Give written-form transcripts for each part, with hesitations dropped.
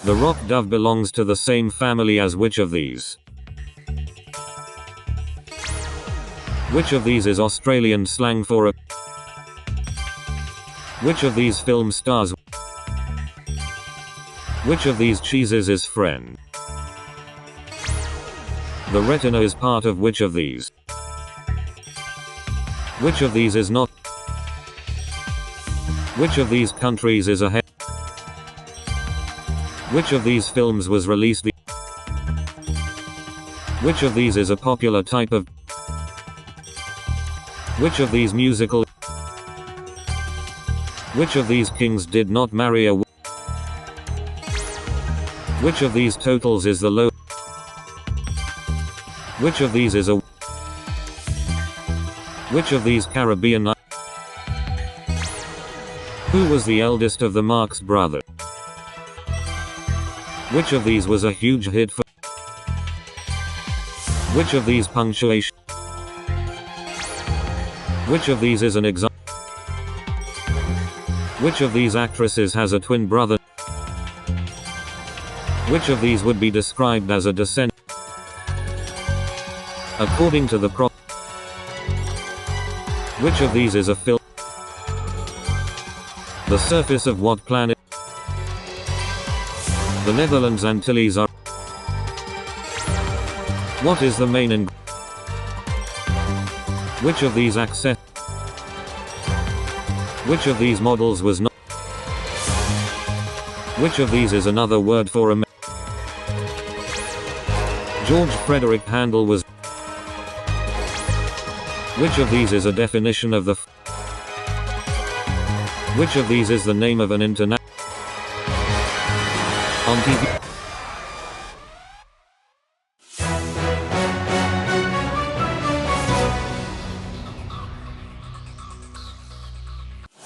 The rock dove belongs to the same family as which of these? Which of these is Australian slang for a? Which of these film stars? Which of these cheeses is friend? The retina is part of which of these? Which of these is not? Which of these countries is a head? Which of these films was released the? Which of these is a popular type of? Which of these musical? Which of these kings did not marry a? Which of these totals is the low? Which of these is a? Which of these Caribbean? Who was the eldest of the Marx brothers? Which of these was a huge hit for? Which of these punctuation? Which of these is an example? Which of these actresses has a twin brother? Which of these would be described as a descendant? According to the prop. Which of these is a film? The surface of what planet? The Netherlands Antilles are. What is the main and? Which of these access? Which of these models was not? Which of these is another word for a? George Frederick Handel was. Which of these is a definition of the? Which of these is the name of an internet? On TV.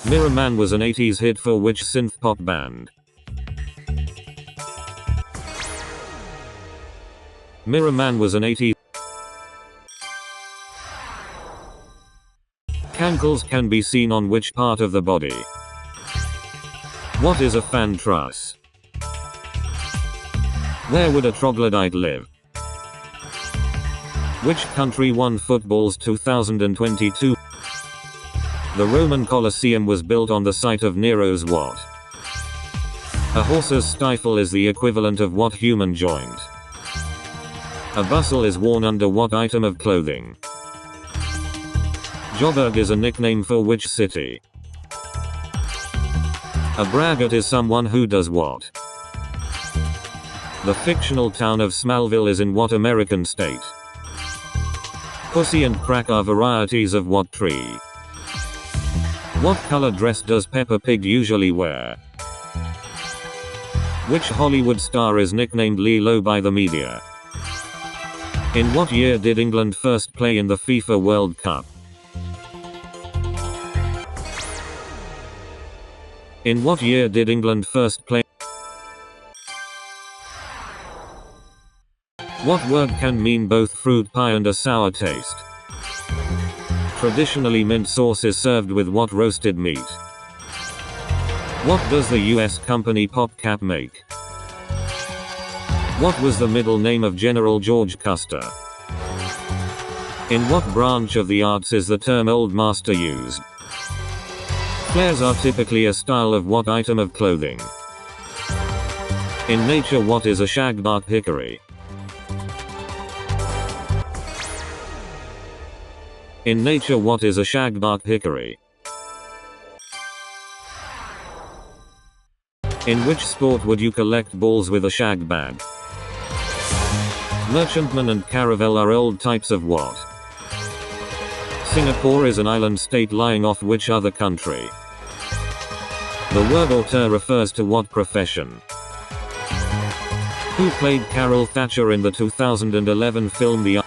Mirror Man was an 80s hit for which synth pop band? Mirror Man was an 80s. Cankles can be seen on which part of the body? What is a fan truss? Where would a troglodyte live? Which country won football's 2022? The Roman Colosseum was built on the site of Nero's what? A horse's stifle is the equivalent of what human joint? A bustle is worn under what item of clothing? Joburg is a nickname for which city? A braggart is someone who does what? The fictional town of Smallville is in what American state? Pussy and crack are varieties of what tree? What color dress does Peppa Pig usually wear? Which Hollywood star is nicknamed Lilo by the media? In what year did England first play in the FIFA World Cup? In what year did England first play? What word can mean both fruit pie and a sour taste? Traditionally mint sauce is served with what roasted meat? What does the US company PopCap make? What was the middle name of General George Custer? In what branch of the arts is the term Old Master used? Flares are typically a style of what item of clothing? In nature, what is a shagbark hickory? In nature, what is a shagbark hickory? In which sport would you collect balls with a shag bag? Merchantman and caravel are old types of what? Singapore is an island state lying off which other country? The word auteur refers to what profession? Who played Carol Thatcher in the 2011 film The